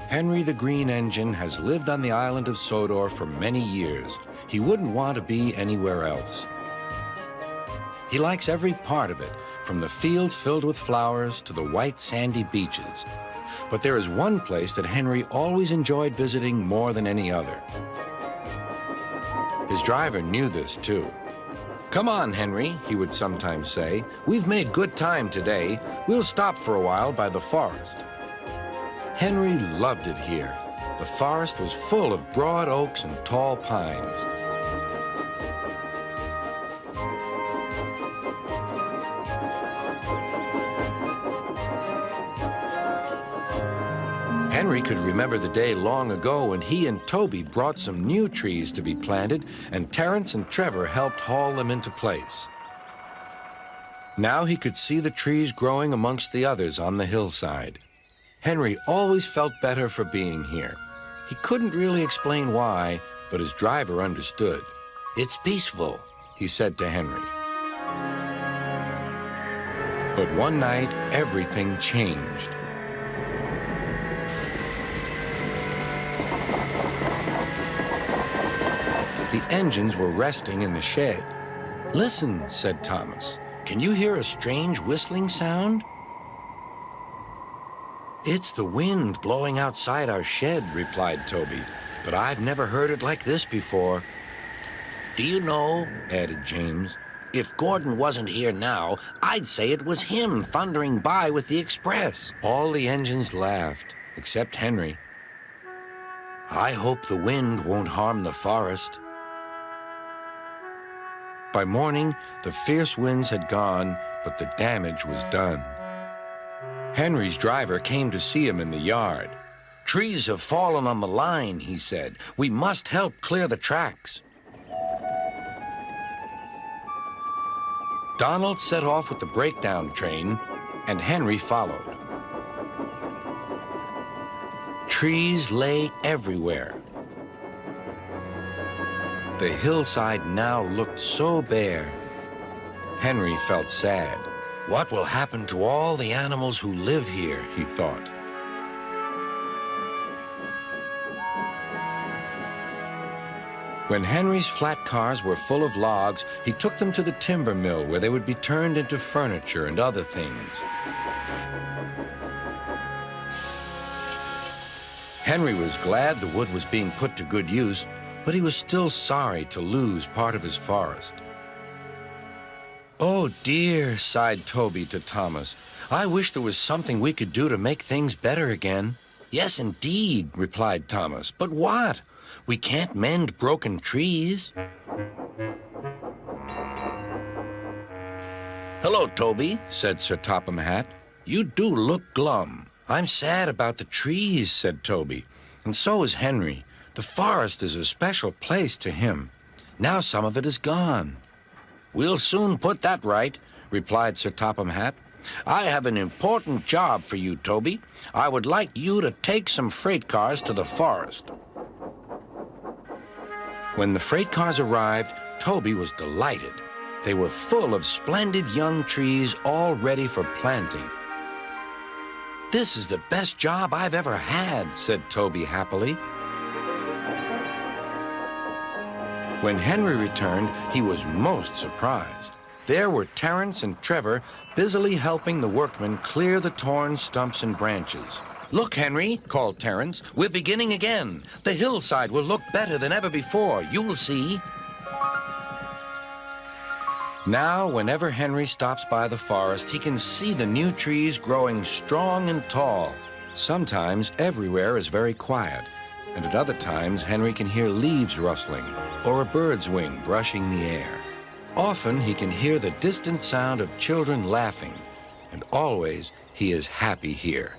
Henry the Green Engine has lived on the island of Sodor for many years. He wouldn't want to be anywhere else. He likes every part of it, from the fields filled with flowers to the white sandy beaches. But there is one place that Henry always enjoyed visiting more than any other. His driver knew this too. "Come on, Henry," he would sometimes say. "We've made good time today. We'll stop for a while by the forest." Henry loved it here. The forest was full of broad oaks and tall pines. Henry could remember the day long ago when he and Toby brought some new trees to be planted, and Terence and Trevor helped haul them into place. Now he could see the trees growing amongst the others on the hillside. Henry always felt better for being here. He couldn't really explain why, but his driver understood. "It's peaceful," he said to Henry. But one night, everything changed. The engines were resting in the shed. "Listen," said Thomas. "Can you hear a strange whistling sound?" "It's the wind blowing outside our shed," replied Toby, "but I've never heard it like this before." "Do you know," added James, "if Gordon wasn't here now, I'd say it was him thundering by with the express." All the engines laughed, except Henry. "I hope the wind won't harm the forest." By morning, the fierce winds had gone, but the damage was done. Henry's driver came to see him in the yard. "Trees have fallen on the line," he said. "We must help clear the tracks." Donald set off with the breakdown train, and Henry followed. Trees lay everywhere. The hillside now looked so bare. Henry felt sad. "What will happen to all the animals who live here?" he thought. When Henry's flat cars were full of logs, he took them to the timber mill where they would be turned into furniture and other things. Henry was glad the wood was being put to good use, but he was still sorry to lose part of his forest. "Oh, dear," sighed Toby to Thomas. "I wish there was something we could do to make things better again." "Yes, indeed," replied Thomas. "But what? We can't mend broken trees." "Hello, Toby," said Sir Topham Hatt. "You do look glum." "I'm sad about the trees," said Toby. "And so is Henry. The forest is a special place to him. Now some of it is gone." "We'll soon put that right," replied Sir Topham Hatt. "I have an important job for you, Toby. I would like you to take some freight cars to the forest." When the freight cars arrived, Toby was delighted. They were full of splendid young trees all ready for planting. "This is the best job I've ever had," said Toby happily. When Henry returned, he was most surprised. There were Terence and Trevor busily helping the workmen clear the torn stumps and branches. "Look, Henry," called Terence, "we're beginning again. The hillside will look better than ever before. You'll see." Now, whenever Henry stops by the forest, he can see the new trees growing strong and tall. Sometimes everywhere is very quiet, and at other times Henry can hear leaves rustling or a bird's wing brushing the air. Often he can hear the distant sound of children laughing, and always he is happy here.